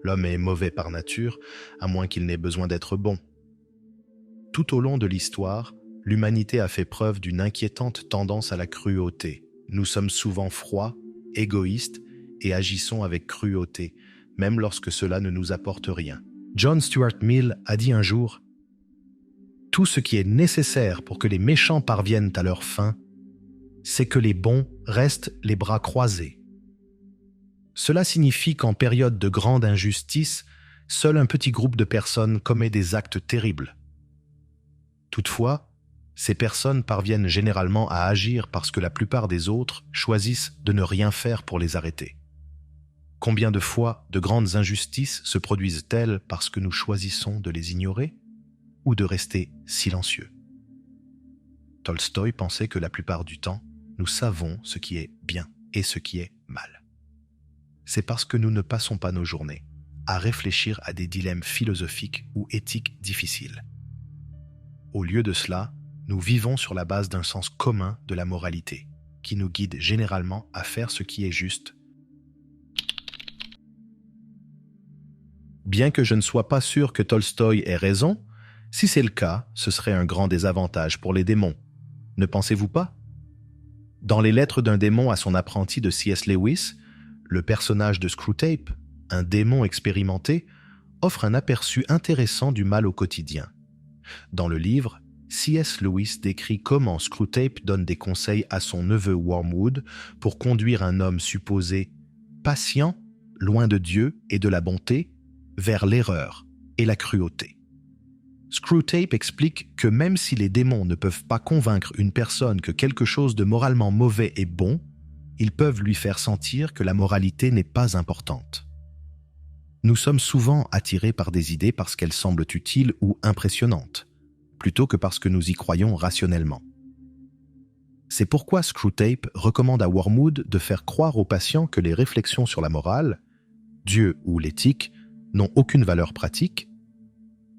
L'homme est mauvais par nature, à moins qu'il n'ait besoin d'être bon. Tout au long de l'histoire, l'humanité a fait preuve d'une inquiétante tendance à la cruauté. Nous sommes souvent froids, égoïstes et agissons avec cruauté, même lorsque cela ne nous apporte rien. John Stuart Mill a dit un jour « Tout ce qui est nécessaire pour que les méchants parviennent à leur fin, c'est que les bons restent les bras croisés. » Cela signifie qu'en période de grande injustice, seul un petit groupe de personnes commet des actes terribles. Toutefois, ces personnes parviennent généralement à agir parce que la plupart des autres choisissent de ne rien faire pour les arrêter. Combien de fois de grandes injustices se produisent-elles parce que nous choisissons de les ignorer ou de rester silencieux? Tolstoï pensait que la plupart du temps, nous savons ce qui est bien et ce qui est mal. C'est parce que nous ne passons pas nos journées à réfléchir à des dilemmes philosophiques ou éthiques difficiles. Au lieu de cela, nous vivons sur la base d'un sens commun de la moralité, qui nous guide généralement à faire ce qui est juste. Bien que je ne sois pas sûr que Tolstoï ait raison, si c'est le cas, ce serait un grand désavantage pour les démons. Ne pensez-vous pas? Dans Les Lettres d'un démon à son apprenti de C.S. Lewis, le personnage de Screwtape, un démon expérimenté, offre un aperçu intéressant du mal au quotidien. Dans le livre, C.S. Lewis décrit comment Screwtape donne des conseils à son neveu Wormwood pour conduire un homme supposé patient, loin de Dieu et de la bonté, vers l'erreur et la cruauté. Screwtape explique que même si les démons ne peuvent pas convaincre une personne que quelque chose de moralement mauvais est bon, ils peuvent lui faire sentir que la moralité n'est pas importante. Nous sommes souvent attirés par des idées parce qu'elles semblent utiles ou impressionnantes, plutôt que parce que nous y croyons rationnellement. C'est pourquoi Screwtape recommande à Wormwood de faire croire aux patients que les réflexions sur la morale, Dieu ou l'éthique, n'ont aucune valeur pratique,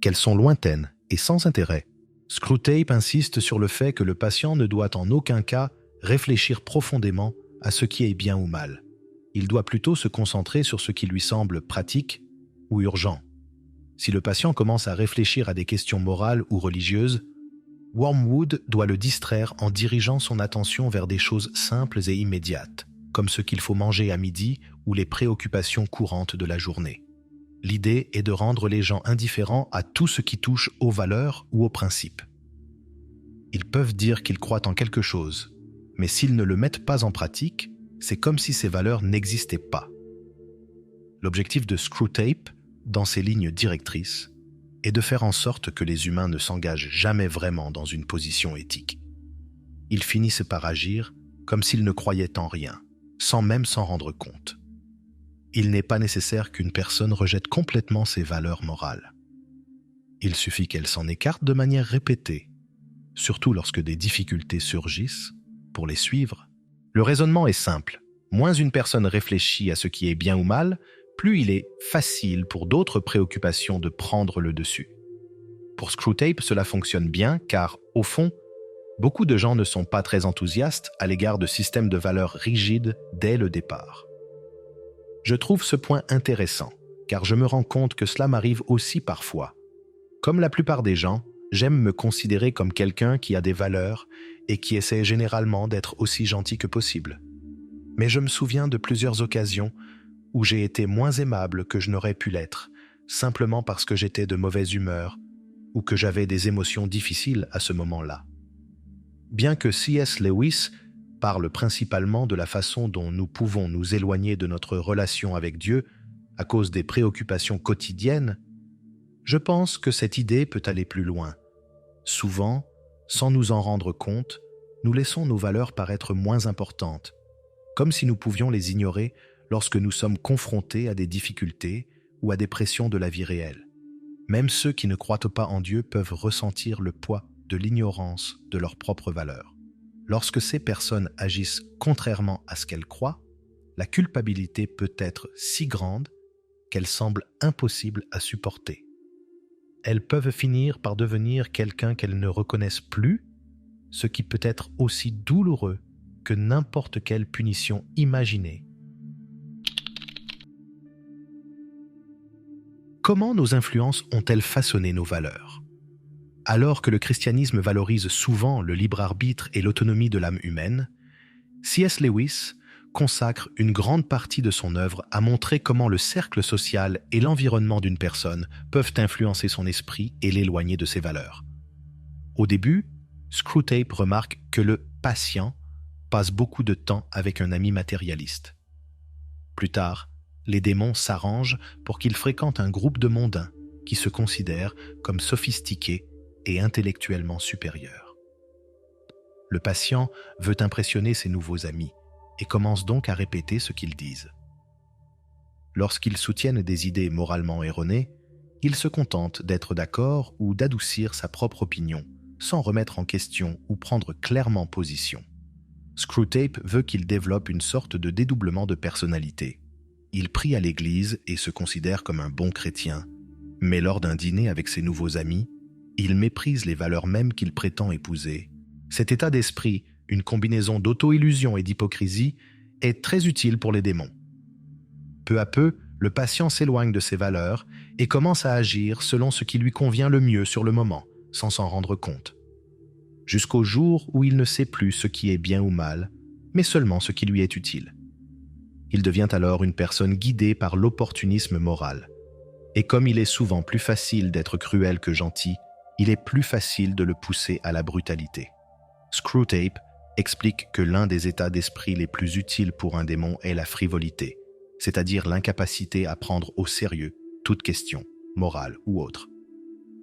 qu'elles sont lointaines et sans intérêt. Screwtape insiste sur le fait que le patient ne doit en aucun cas réfléchir profondément à ce qui est bien ou mal. Il doit plutôt se concentrer sur ce qui lui semble pratique ou urgent. Si le patient commence à réfléchir à des questions morales ou religieuses, Wormwood doit le distraire en dirigeant son attention vers des choses simples et immédiates, comme ce qu'il faut manger à midi ou les préoccupations courantes de la journée. L'idée est de rendre les gens indifférents à tout ce qui touche aux valeurs ou aux principes. Ils peuvent dire qu'ils croient en quelque chose, mais s'ils ne le mettent pas en pratique, c'est comme si ces valeurs n'existaient pas. L'objectif de Screwtape, dans ses lignes directrices, est de faire en sorte que les humains ne s'engagent jamais vraiment dans une position éthique. Ils finissent par agir comme s'ils ne croyaient en rien, sans même s'en rendre compte. Il n'est pas nécessaire qu'une personne rejette complètement ses valeurs morales. Il suffit qu'elle s'en écarte de manière répétée, surtout lorsque des difficultés surgissent, pour les suivre. Le raisonnement est simple. Moins une personne réfléchit à ce qui est bien ou mal, plus il est facile pour d'autres préoccupations de prendre le dessus. Pour Screwtape, cela fonctionne bien car, au fond, beaucoup de gens ne sont pas très enthousiastes à l'égard de systèmes de valeurs rigides dès le départ. Je trouve ce point intéressant, car je me rends compte que cela m'arrive aussi parfois. Comme la plupart des gens, j'aime me considérer comme quelqu'un qui a des valeurs et qui essaie généralement d'être aussi gentil que possible. Mais je me souviens de plusieurs occasions où j'ai été moins aimable que je n'aurais pu l'être, simplement parce que j'étais de mauvaise humeur ou que j'avais des émotions difficiles à ce moment-là. Bien que C.S. Lewis parle principalement de la façon dont nous pouvons nous éloigner de notre relation avec Dieu à cause des préoccupations quotidiennes, je pense que cette idée peut aller plus loin. Souvent, sans nous en rendre compte, nous laissons nos valeurs paraître moins importantes, comme si nous pouvions les ignorer lorsque nous sommes confrontés à des difficultés ou à des pressions de la vie réelle. Même ceux qui ne croient pas en Dieu peuvent ressentir le poids de l'ignorance de leurs propres valeurs. Lorsque ces personnes agissent contrairement à ce qu'elles croient, la culpabilité peut être si grande qu'elle semble impossible à supporter. Elles peuvent finir par devenir quelqu'un qu'elles ne reconnaissent plus, ce qui peut être aussi douloureux que n'importe quelle punition imaginée. comment nos influences ont-elles façonné nos valeurs? Alors que le christianisme valorise souvent le libre arbitre et l'autonomie de l'âme humaine, C.S. Lewis consacre une grande partie de son œuvre à montrer comment le cercle social et l'environnement d'une personne peuvent influencer son esprit et l'éloigner de ses valeurs. Au début, Screwtape remarque que le patient passe beaucoup de temps avec un ami matérialiste. Plus tard, les démons s'arrangent pour qu'il fréquente un groupe de mondains qui se considèrent comme sophistiqués et intellectuellement supérieurs. Le patient veut impressionner ses nouveaux amis et commence donc à répéter ce qu'ils disent. Lorsqu'ils soutiennent des idées moralement erronées, il se contente d'être d'accord ou d'adoucir sa propre opinion, sans remettre en question ou prendre clairement position. Screwtape veut qu'il développe une sorte de dédoublement de personnalité. Il prie à l'église et se considère comme un bon chrétien, mais lors d'un dîner avec ses nouveaux amis, il méprise les valeurs mêmes qu'il prétend épouser. Cet état d'esprit, une combinaison d'auto-illusion et d'hypocrisie, est très utile pour les démons. Peu à peu, le patient s'éloigne de ses valeurs et commence à agir selon ce qui lui convient le mieux sur le moment, sans s'en rendre compte. Jusqu'au jour où il ne sait plus ce qui est bien ou mal, mais seulement ce qui lui est utile. Il devient alors une personne guidée par l'opportunisme moral. Et comme il est souvent plus facile d'être cruel que gentil, il est plus facile de le pousser à la brutalité. Screwtape explique que l'un des états d'esprit les plus utiles pour un démon est la frivolité, c'est-à-dire l'incapacité à prendre au sérieux toute question, morale ou autre.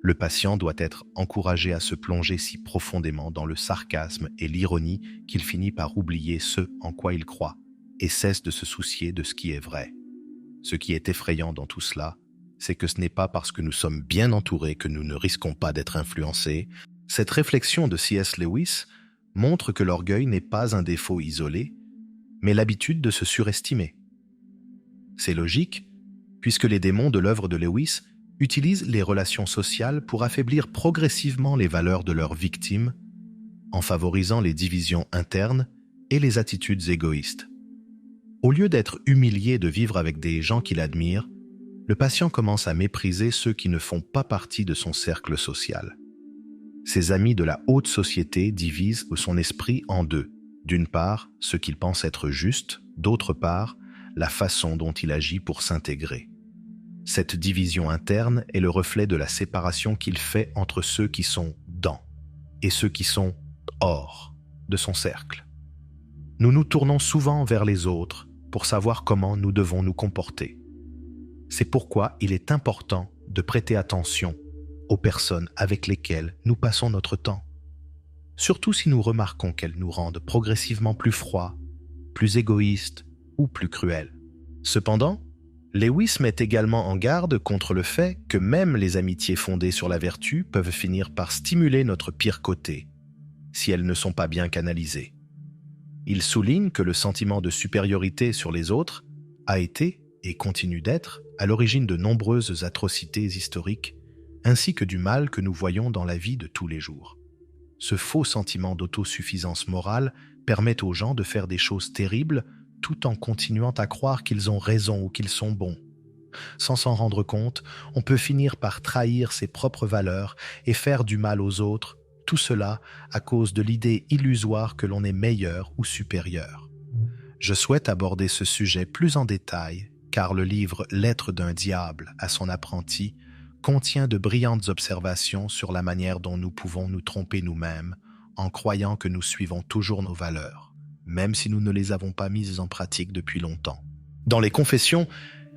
Le patient doit être encouragé à se plonger si profondément dans le sarcasme et l'ironie qu'il finit par oublier ce en quoi il croit et cesse de se soucier de ce qui est vrai. Ce qui est effrayant dans tout cela, c'est que ce n'est pas parce que nous sommes bien entourés que nous ne risquons pas d'être influencés. Cette réflexion de C.S. Lewis montre que l'orgueil n'est pas un défaut isolé, mais l'habitude de se surestimer. C'est logique, puisque les démons de l'œuvre de Lewis utilisent les relations sociales pour affaiblir progressivement les valeurs de leurs victimes, en favorisant les divisions internes et les attitudes égoïstes. Au lieu d'être humilié de vivre avec des gens qu'il admire, le patient commence à mépriser ceux qui ne font pas partie de son cercle social. Ses amis de la haute société divisent son esprit en deux. D'une part, ce qu'il pense être juste, d'autre part, la façon dont il agit pour s'intégrer. Cette division interne est le reflet de la séparation qu'il fait entre ceux qui sont dans et ceux qui sont hors de son cercle. Nous nous tournons souvent vers les autres pour savoir comment nous devons nous comporter. C'est pourquoi il est important de prêter attention aux personnes avec lesquelles nous passons notre temps. Surtout si nous remarquons qu'elles nous rendent progressivement plus froids, plus égoïstes ou plus cruels. Cependant, Lewis met également en garde contre le fait que même les amitiés fondées sur la vertu peuvent finir par stimuler notre pire côté, si elles ne sont pas bien canalisées. Il souligne que le sentiment de supériorité sur les autres a été, et continue d'être, à l'origine de nombreuses atrocités historiques, ainsi que du mal que nous voyons dans la vie de tous les jours. Ce faux sentiment d'autosuffisance morale permet aux gens de faire des choses terribles tout en continuant à croire qu'ils ont raison ou qu'ils sont bons. Sans s'en rendre compte, on peut finir par trahir ses propres valeurs et faire du mal aux autres, tout cela à cause de l'idée illusoire que l'on est meilleur ou supérieur. Je souhaite aborder ce sujet plus en détail, car le livre « Lettre d'un diable à son apprenti » contient de brillantes observations sur la manière dont nous pouvons nous tromper nous-mêmes en croyant que nous suivons toujours nos valeurs, même si nous ne les avons pas mises en pratique depuis longtemps. Dans les Confessions,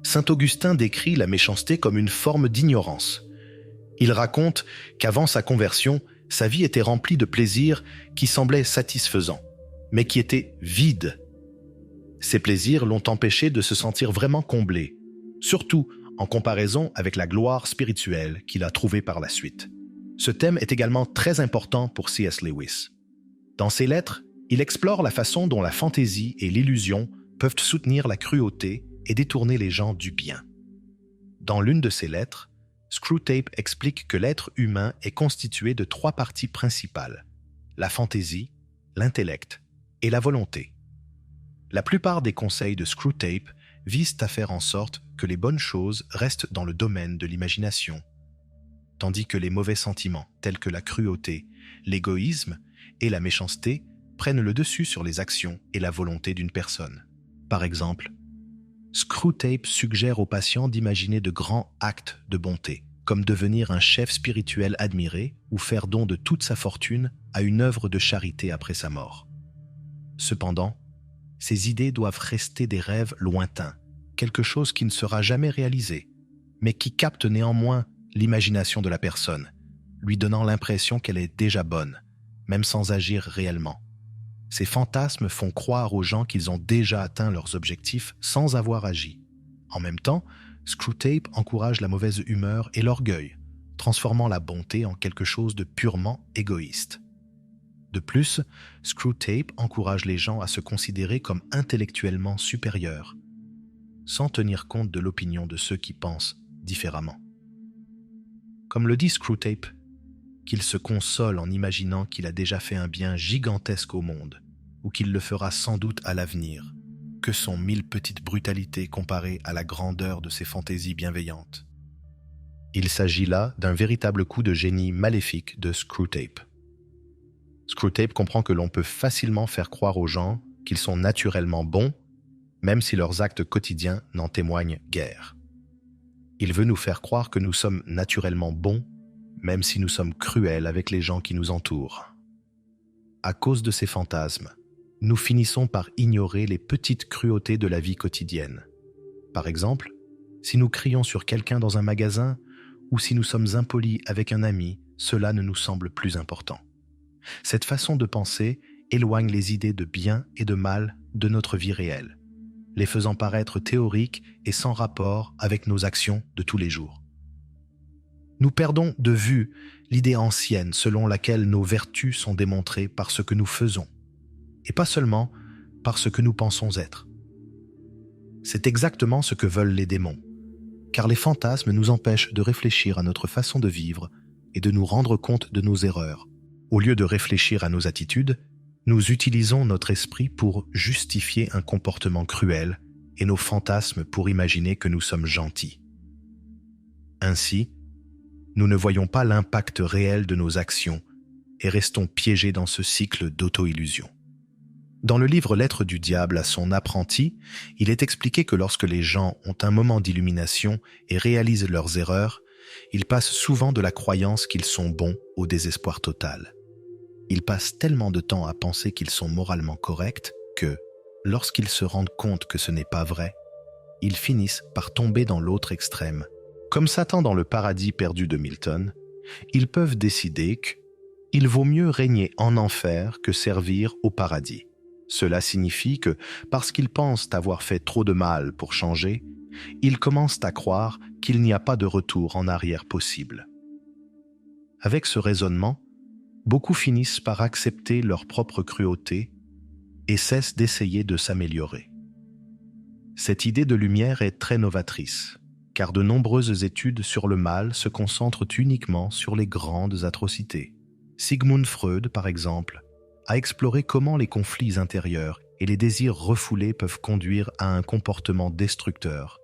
saint Augustin décrit la méchanceté comme une forme d'ignorance. Il raconte qu'avant sa conversion, sa vie était remplie de plaisirs qui semblaient satisfaisants, mais qui étaient vides. Ces plaisirs l'ont empêché de se sentir vraiment comblé, surtout en comparaison avec la gloire spirituelle qu'il a trouvée par la suite. Ce thème est également très important pour C.S. Lewis. Dans ses lettres, il explore la façon dont la fantaisie et l'illusion peuvent soutenir la cruauté et détourner les gens du bien. Dans l'une de ses lettres, Screwtape explique que l'être humain est constitué de 3 parties principales: la fantaisie, l'intellect et la volonté. La plupart des conseils de Screwtape visent à faire en sorte que les bonnes choses restent dans le domaine de l'imagination, tandis que les mauvais sentiments, tels que la cruauté, l'égoïsme et la méchanceté, prennent le dessus sur les actions et la volonté d'une personne. Par exemple, Screwtape suggère aux patients d'imaginer de grands actes de bonté, comme devenir un chef spirituel admiré ou faire don de toute sa fortune à une œuvre de charité après sa mort. Cependant, ces idées doivent rester des rêves lointains, quelque chose qui ne sera jamais réalisé, mais qui capte néanmoins l'imagination de la personne, lui donnant l'impression qu'elle est déjà bonne, même sans agir réellement. Ces fantasmes font croire aux gens qu'ils ont déjà atteint leurs objectifs sans avoir agi. En même temps, Screwtape encourage la mauvaise humeur et l'orgueil, transformant la bonté en quelque chose de purement égoïste. De plus, Screwtape encourage les gens à se considérer comme intellectuellement supérieurs, sans tenir compte de l'opinion de ceux qui pensent différemment. Comme le dit Screwtape, qu'il se console en imaginant qu'il a déjà fait un bien gigantesque au monde, ou qu'il le fera sans doute à l'avenir. Que sont 1000 petites brutalités comparées à la grandeur de ses fantaisies bienveillantes. Il s'agit là d'un véritable coup de génie maléfique de Screwtape. Screwtape comprend que l'on peut facilement faire croire aux gens qu'ils sont naturellement bons, même si leurs actes quotidiens n'en témoignent guère. Il veut nous faire croire que nous sommes naturellement bons, même si nous sommes cruels avec les gens qui nous entourent. À cause de ces fantasmes, nous finissons par ignorer les petites cruautés de la vie quotidienne. Par exemple, si nous crions sur quelqu'un dans un magasin ou si nous sommes impolis avec un ami, cela ne nous semble plus important. Cette façon de penser éloigne les idées de bien et de mal de notre vie réelle, les faisant paraître théoriques et sans rapport avec nos actions de tous les jours. Nous perdons de vue l'idée ancienne selon laquelle nos vertus sont démontrées par ce que nous faisons, et pas seulement par ce que nous pensons être. C'est exactement ce que veulent les démons, car les fantasmes nous empêchent de réfléchir à notre façon de vivre et de nous rendre compte de nos erreurs. Au lieu de réfléchir à nos attitudes, nous utilisons notre esprit pour justifier un comportement cruel et nos fantasmes pour imaginer que nous sommes gentils. Ainsi, nous ne voyons pas l'impact réel de nos actions et restons piégés dans ce cycle d'auto-illusion. Dans le livre Lettre du diable à son apprenti, il est expliqué que lorsque les gens ont un moment d'illumination et réalisent leurs erreurs, ils passent souvent de la croyance qu'ils sont bons au désespoir total. Ils passent tellement de temps à penser qu'ils sont moralement corrects que, lorsqu'ils se rendent compte que ce n'est pas vrai, ils finissent par tomber dans l'autre extrême. Comme Satan dans le paradis perdu de Milton, ils peuvent décider qu'il vaut mieux régner en enfer que servir au paradis. Cela signifie que, parce qu'ils pensent avoir fait trop de mal pour changer, ils commencent à croire qu'il n'y a pas de retour en arrière possible. Avec ce raisonnement, beaucoup finissent par accepter leur propre cruauté et cessent d'essayer de s'améliorer. Cette idée de lumière est très novatrice, car de nombreuses études sur le mal se concentrent uniquement sur les grandes atrocités. Sigmund Freud, par exemple, a exploré comment les conflits intérieurs et les désirs refoulés peuvent conduire à un comportement destructeur,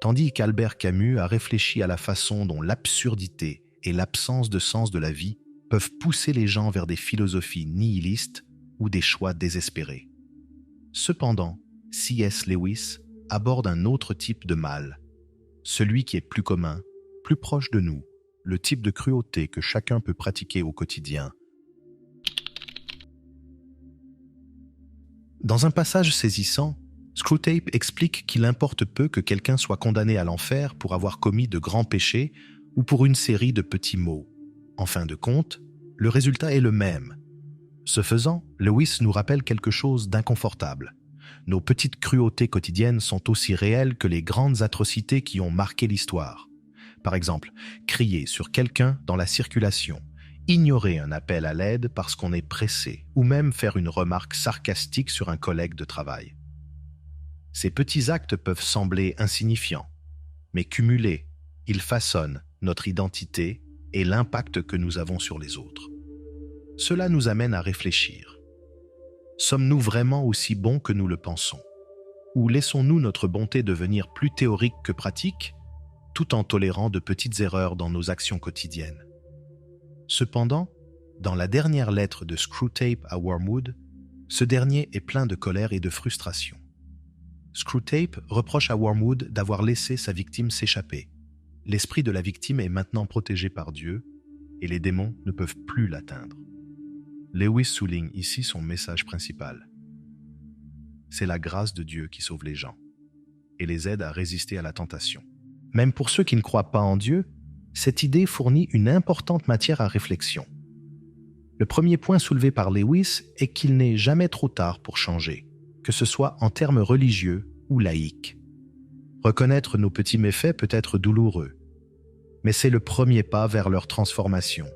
tandis qu'Albert Camus a réfléchi à la façon dont l'absurdité et l'absence de sens de la vie peuvent pousser les gens vers des philosophies nihilistes ou des choix désespérés. Cependant, C.S. Lewis aborde un autre type de mal, celui qui est plus commun, plus proche de nous, le type de cruauté que chacun peut pratiquer au quotidien. Dans un passage saisissant, Screwtape explique qu'il importe peu que quelqu'un soit condamné à l'enfer pour avoir commis de grands péchés ou pour une série de petits maux. En fin de compte, le résultat est le même. Ce faisant, Lewis nous rappelle quelque chose d'inconfortable. Nos petites cruautés quotidiennes sont aussi réelles que les grandes atrocités qui ont marqué l'histoire. Par exemple, crier sur quelqu'un dans la circulation, ignorer un appel à l'aide parce qu'on est pressé, ou même faire une remarque sarcastique sur un collègue de travail. Ces petits actes peuvent sembler insignifiants, mais cumulés, ils façonnent notre identité et l'impact que nous avons sur les autres. Cela nous amène à réfléchir. Sommes-nous vraiment aussi bons que nous le pensons? Ou laissons-nous notre bonté devenir plus théorique que pratique, tout en tolérant de petites erreurs dans nos actions quotidiennes? Cependant, dans la dernière lettre de Screwtape à Wormwood, ce dernier est plein de colère et de frustration. Screwtape reproche à Wormwood d'avoir laissé sa victime s'échapper. L'esprit de la victime est maintenant protégé par Dieu et les démons ne peuvent plus l'atteindre. Lewis souligne ici son message principal. C'est la grâce de Dieu qui sauve les gens et les aide à résister à la tentation. Même pour ceux qui ne croient pas en Dieu, cette idée fournit une importante matière à réflexion. Le premier point soulevé par Lewis est qu'il n'est jamais trop tard pour changer, que ce soit en termes religieux ou laïques. Reconnaître nos petits méfaits peut être douloureux, mais c'est le premier pas vers leur transformation.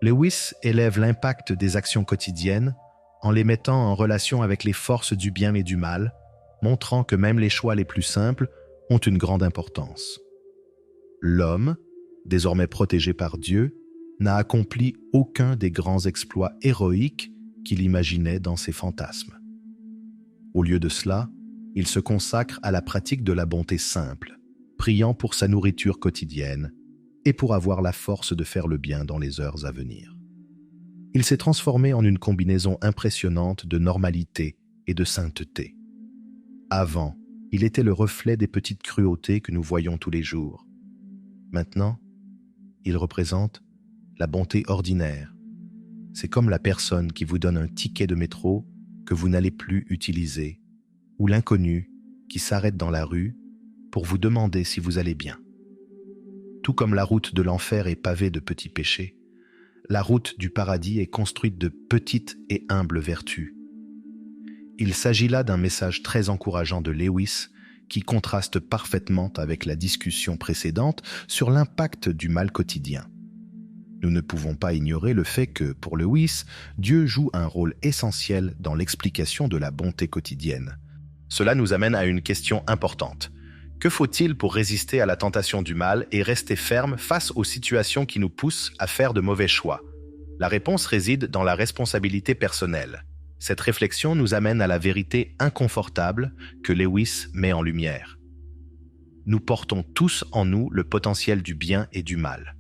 Lewis élève l'impact des actions quotidiennes en les mettant en relation avec les forces du bien et du mal, montrant que même les choix les plus simples ont une grande importance. L'homme, désormais protégé par Dieu, n'a accompli aucun des grands exploits héroïques qu'il imaginait dans ses fantasmes. Au lieu de cela, il se consacre à la pratique de la bonté simple, priant pour sa nourriture quotidienne et pour avoir la force de faire le bien dans les heures à venir. Il s'est transformé en une combinaison impressionnante de normalité et de sainteté. Avant, il était le reflet des petites cruautés que nous voyons tous les jours. Maintenant, il représente la bonté ordinaire. C'est comme la personne qui vous donne un ticket de métro que vous n'allez plus utiliser, ou l'inconnu qui s'arrête dans la rue pour vous demander si vous allez bien. Tout comme la route de l'enfer est pavée de petits péchés, la route du paradis est construite de petites et humbles vertus. Il s'agit là d'un message très encourageant de Lewis qui contraste parfaitement avec la discussion précédente sur l'impact du mal quotidien. Nous ne pouvons pas ignorer le fait que, pour Lewis, Dieu joue un rôle essentiel dans l'explication de la bonté quotidienne. Cela nous amène à une question importante. Que faut-il pour résister à la tentation du mal et rester ferme face aux situations qui nous poussent à faire de mauvais choix? La réponse réside dans la responsabilité personnelle. Cette réflexion nous amène à la vérité inconfortable que Lewis met en lumière. Nous portons tous en nous le potentiel du bien et du mal.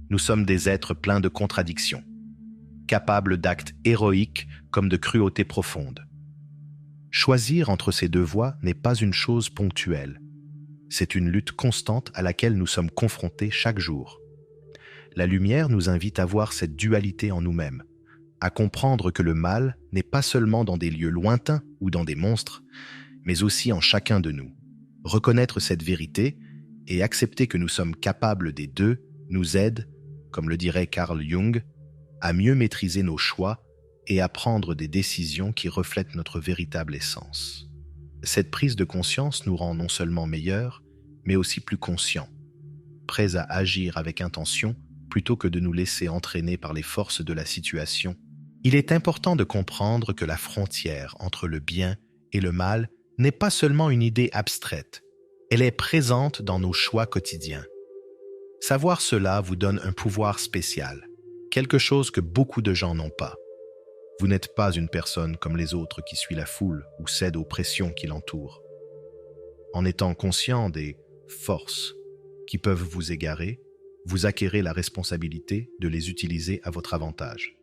Nous sommes des êtres pleins de contradictions, capables d'actes héroïques comme de cruautés profondes. Choisir entre ces deux voies n'est pas une chose ponctuelle. C'est une lutte constante à laquelle nous sommes confrontés chaque jour. La lumière nous invite à voir cette dualité en nous-mêmes, à comprendre que le mal n'est pas seulement dans des lieux lointains ou dans des monstres, mais aussi en chacun de nous. Reconnaître cette vérité et accepter que nous sommes capables des deux nous aide, comme le dirait Carl Jung, à mieux maîtriser nos choix et à prendre des décisions qui reflètent notre véritable essence. Cette prise de conscience nous rend non seulement meilleurs, mais aussi plus conscients, prêts à agir avec intention plutôt que de nous laisser entraîner par les forces de la situation. Il est important de comprendre que la frontière entre le bien et le mal n'est pas seulement une idée abstraite, elle est présente dans nos choix quotidiens. Savoir cela vous donne un pouvoir spécial, quelque chose que beaucoup de gens n'ont pas. Vous n'êtes pas une personne comme les autres qui suit la foule ou cède aux pressions qui l'entourent. En étant conscient des forces qui peuvent vous égarer, vous acquérez la responsabilité de les utiliser à votre avantage.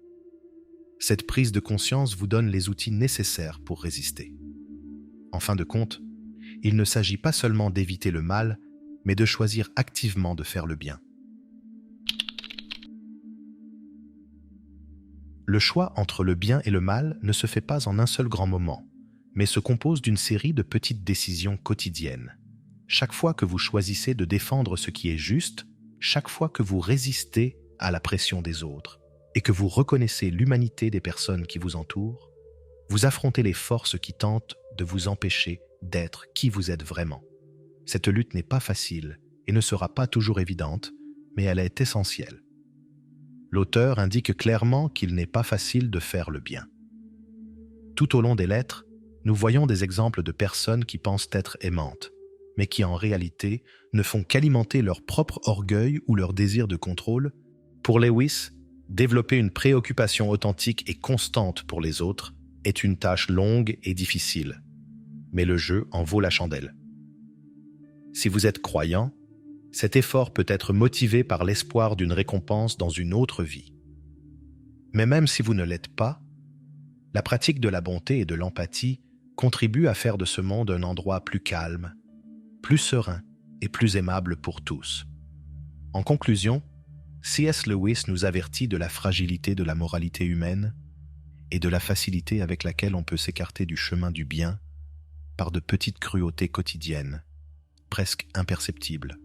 Cette prise de conscience vous donne les outils nécessaires pour résister. En fin de compte, il ne s'agit pas seulement d'éviter le mal, mais de choisir activement de faire le bien. Le choix entre le bien et le mal ne se fait pas en un seul grand moment, mais se compose d'une série de petites décisions quotidiennes. Chaque fois que vous choisissez de défendre ce qui est juste, chaque fois que vous résistez à la pression des autres et que vous reconnaissez l'humanité des personnes qui vous entourent, vous affrontez les forces qui tentent de vous empêcher d'être qui vous êtes vraiment. Cette lutte n'est pas facile et ne sera pas toujours évidente, mais elle est essentielle. L'auteur indique clairement qu'il n'est pas facile de faire le bien. Tout au long des lettres, nous voyons des exemples de personnes qui pensent être aimantes, mais qui en réalité ne font qu'alimenter leur propre orgueil ou leur désir de contrôle. Pour Lewis, développer une préoccupation authentique et constante pour les autres est une tâche longue et difficile. mais le jeu en vaut la chandelle. Si vous êtes croyant, cet effort peut être motivé par l'espoir d'une récompense dans une autre vie. Mais même si vous ne l'êtes pas, la pratique de la bonté et de l'empathie contribue à faire de ce monde un endroit plus calme, plus serein et plus aimable pour tous. En conclusion, C.S. Lewis nous avertit de la fragilité de la moralité humaine et de la facilité avec laquelle on peut s'écarter du chemin du bien par de petites cruautés quotidiennes, presque imperceptibles.